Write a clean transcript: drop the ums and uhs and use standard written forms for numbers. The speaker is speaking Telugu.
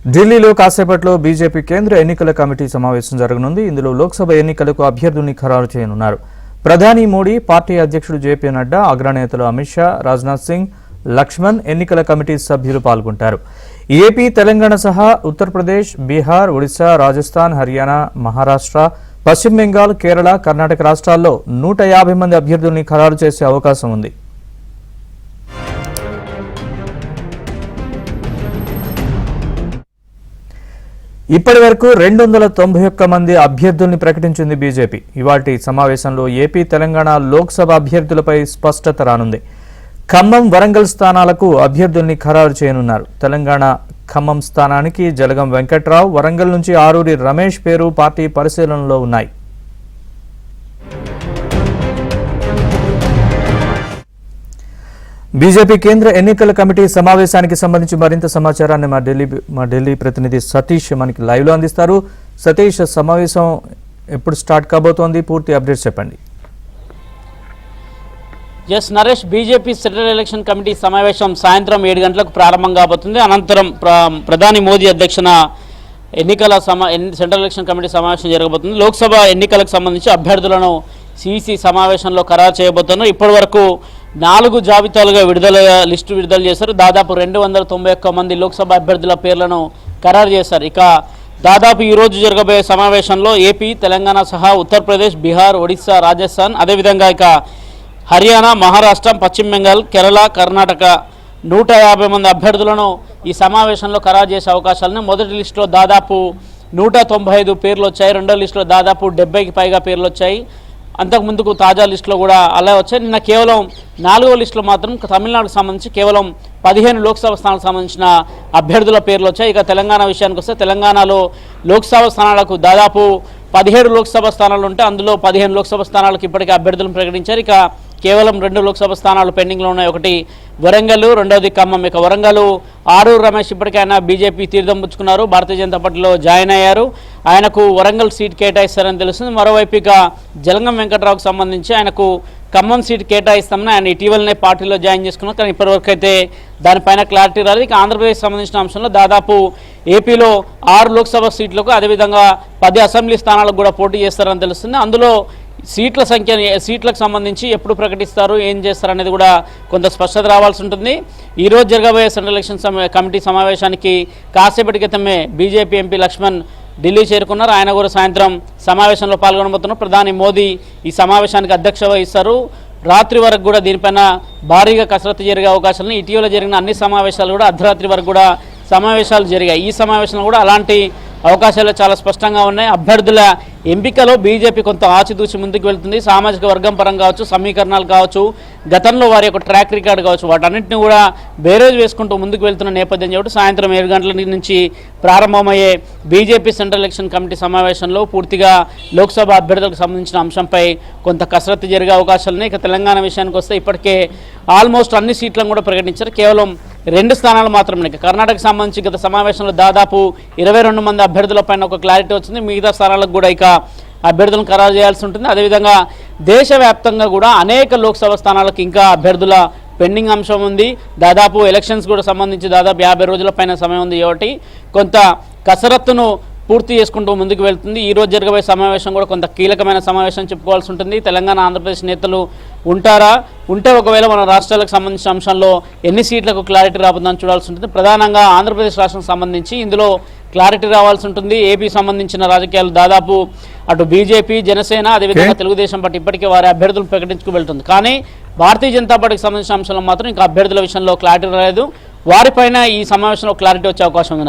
ఢిల్లీలో కాసేపట్లో బీజేపీ కేంద్ర ఎన్నికల కమిటీ సమావేశం జరగనుంది. ఇందులో లోక్సభ ఎన్నికలకు అభ్యర్థుల్ని ఖరారు చేయనున్నారు. ప్రధాని మోడీ, పార్టీ అధ్యక్షుడు జేపీ నడ్డా, అగ్రనేతలు అమిత్ షా, రాజ్నాథ్ సింగ్, లక్ష్మణ్ ఎన్నికల కమిటీ సభ్యులు పాల్గొంటారు. ఏపీ, తెలంగాణ సహా ఉత్తరప్రదేశ్, బీహార్, ఒడిశా, రాజస్థాన్, హర్యానా, మహారాష్ట్ర, పశ్చిమ బెంగాల్, కేరళ, కర్ణాటక రాష్ట్రాల్లో 150 మంది అభ్యర్థుల్ని ఖరారు చేసే అవకాశం ఉంది. ఇప్పటి వరకు 291 మంది అభ్యర్థుల్ని ప్రకటించింది బీజేపీ. ఇవాల్టి సమావేశంలో ఏపీ, తెలంగాణ లోక్సభ అభ్యర్థులపై స్పష్టత రానుంది. ఖమ్మం, వరంగల్ స్థానాలకు అభ్యర్థుల్ని ఖరారు చేయనున్నారు. తెలంగాణ ఖమ్మం స్థానానికి జలగం వెంకట్రావు, వరంగల్ నుంచి ఆరూరి రమేష్ పేరు పార్టీ పరిశీలనలో ఉన్నాయి. బీజేపీ కేంద్ర ఎన్నికల కమిటీ సమావేశానికి సంబంధించి మరింత సమాచారాన్ని మా ఢిల్లీ ప్రతినిధి సతీష్ మనకి లైవ్ లో అందిస్తారు. సతీష్, సమావేశం ఎప్పుడు స్టార్ట్ కాబోతోంది? పూర్తి అప్డేట్స్ చెప్పండి. Yes Naresh, BJP central election committee సమావేశం సాయంత్రం 7 గంటలకు ప్రారంభం కాబోతుంది. అనంతరం ప్రధాని మోదీ అధ్యక్షన సెంట్రల్ ఎలక్షన్ కమిటీ సమావేశం జరగబోతుంది. లోక్సభ ఎన్నికలకు సంబంధించి అభ్యర్థులను సిఇసి సమావేశంలో ఖరారు చేయబోతున్నారు. ఇప్పటి వరకు 4 జాబితాలుగా లిస్టు విడుదల చేశారు. దాదాపు 291 మంది లోక్సభ అభ్యర్థుల పేర్లను ఖరారు చేశారు. ఇక దాదాపు ఈరోజు జరగబోయే సమావేశంలో ఏపీ, తెలంగాణ సహా ఉత్తరప్రదేశ్, బీహార్, ఒడిశా, రాజస్థాన్, అదేవిధంగా ఇక హర్యానా, మహారాష్ట్ర, పశ్చిమ బెంగాల్, కేరళ, కర్ణాటక 150 మంది అభ్యర్థులను ఈ సమావేశంలో ఖరారు చేసే అవకాశాలను మొదటి లిస్టులో దాదాపు 195 పేర్లు వచ్చాయి. రెండో లిస్టులో దాదాపు 70కి పైగా పేర్లు వచ్చాయి. అంతకుముందుకు తాజా లిస్టులో కూడా అలా వచ్చాయి. నిన్న కేవలం 4వ లిస్టులో మాత్రం తమిళనాడుకు సంబంధించి కేవలం 15 లోక్సభ స్థానాలకు సంబంధించిన అభ్యర్థుల పేర్లు వచ్చాయి. ఇక తెలంగాణ విషయానికి వస్తే తెలంగాణలో లోక్సభ స్థానాలకు దాదాపు 17 లోక్సభ స్థానాలు ఉంటే అందులో 15 లోక్సభ స్థానాలకు ఇప్పటికే అభ్యర్థులను ప్రకటించారు. ఇక కేవలం 2 లోక్సభ స్థానాలు పెండింగ్లో ఉన్నాయి. ఒకటి వరంగల్, రెండోది ఖమ్మం. ఇక వరంగల్ ఆరూరు రమేష్ ఇప్పటికైనా బీజేపీ తీర్థం పుచ్చుకున్నారు, భారతీయ జనతా పార్టీలో జాయిన్ అయ్యారు. ఆయనకు వరంగల్ సీట్ కేటాయిస్తారని తెలుస్తుంది. మరోవైపు ఇక జలగం వెంకట్రావుకు సంబంధించి ఆయనకు ఖమ్మం సీట్ కేటాయిస్తామని ఆయన ఇటీవలనే పార్టీలో జాయిన్ చేసుకున్నారు. కానీ ఇప్పటివరకు అయితే దానిపైన క్లారిటీ రాలేదు. ఇక ఆంధ్రప్రదేశ్ సంబంధించిన అంశంలో దాదాపు ఏపీలో 6 లోక్సభ సీట్లకు, అదేవిధంగా 10 అసెంబ్లీ స్థానాలకు కూడా పోటీ చేస్తారని తెలుస్తుంది. అందులో సీట్లకు సంబంధించి ఎప్పుడు ప్రకటిస్తారు, ఏం చేస్తారు అనేది కూడా కొంత స్పష్టత రావాల్సి ఉంటుంది. ఈరోజు జరగబోయే సెంట్రల్ ఎలక్షన్ కమిటీ సమావేశానికి కాసేపటి క్రితమే బీజేపీ ఎంపీ లక్ష్మణ్ ఢిల్లీ చేరుకున్నారు. ఆయన కూడా సాయంత్రం సమావేశంలో పాల్గొనబోతున్నారు. ప్రధాని మోదీ ఈ సమావేశానికి అధ్యక్షత వహిస్తారు. రాత్రి వరకు కూడా దీనిపైన భారీగా కసరత్తు జరిగే అవకాశాలను, ఇటీవల జరిగిన అన్ని సమావేశాలు కూడా అర్ధరాత్రి వరకు కూడా సమావేశాలు జరిగాయి. ఈ సమావేశంలో కూడా అలాంటి అవకాశాలు చాలా స్పష్టంగా ఉన్నాయి. అభ్యర్థుల ఎంపికలో బీజేపీ కొంత ఆచితూచి ముందుకు వెళ్తుంది. సామాజిక వర్గం పరంగా కావచ్చు, సమీకరణాలు కావచ్చు, గతంలో వారి యొక్క ట్రాక్ రికార్డు కావచ్చు, వాటన్నింటినీ కూడా బేరేజ్ వేసుకుంటూ ముందుకు వెళ్తున్న నేపథ్యం కాబట్టి సాయంత్రం 7 గంటల నుంచి ప్రారంభమయ్యే బీజేపీ సెంట్రల్ ఎలక్షన్ కమిటీ సమావేశంలో పూర్తిగా లోక్సభ అభ్యర్థులకు సంబంధించిన అంశంపై కొంత కసరత్తు జరిగే అవకాశాలున్నాయి. ఇక తెలంగాణ విషయానికి వస్తే ఇప్పటికే ఆల్మోస్ట్ అన్ని సీట్లను కూడా ప్రకటించారు. కేవలం 2 స్థానాలు మాత్రమే. కర్ణాటకకు సంబంధించి గత సమావేశంలో దాదాపు 22 మంది అభ్యర్థులపైన ఒక క్లారిటీ వచ్చింది. మిగతా స్థానాలకు కూడా ఇక అభ్యర్థులను ఖరారు చేయాల్సి ఉంటుంది. అదేవిధంగా దేశవ్యాప్తంగా కూడా అనేక లోక్సభ స్థానాలకు ఇంకా అభ్యర్థుల పెండింగ్ అంశం ఉంది. దాదాపు ఎలక్షన్స్ కూడా సంబంధించి దాదాపు 50 రోజుల పైన సమయం ఉంది. కాబట్టి కొంత కసరత్తును పూర్తి చేసుకుంటూ ముందుకు వెళ్తుంది. ఈ రోజు జరగబోయే సమావేశం కూడా కొంత కీలకమైన సమావేశం చెప్పుకోవాల్సి ఉంటుంది. తెలంగాణ, ఆంధ్రప్రదేశ్ నేతలు ఉంటారా, ఉంటే ఒకవేళ మన రాష్ట్రాలకు సంబంధించిన అంశంలో ఎన్ని సీట్లకు క్లారిటీ రాబోతుందని చూడాల్సి ఉంటుంది. ప్రధానంగా ఆంధ్రప్రదేశ్ రాష్ట్రం సంబంధించి ఇందులో క్లారిటీ రావాల్సి ఉంటుంది. ఏపీ సంబంధించిన రాజకీయాలు దాదాపు అటు బీజేపీ, జనసేన, అదేవిధంగా తెలుగుదేశం పార్టీ ఇప్పటికే వారి అభ్యర్థులు ప్రకటించుకు వెళ్తుంది. కానీ భారతీయ జనతా పార్టీకి సంబంధించిన అంశంలో మాత్రం ఇంకా అభ్యర్థుల విషయంలో క్లారిటీ రాలేదు. వారిపైన ఈ సమావేశంలో క్లారిటీ వచ్చే అవకాశం ఉంది.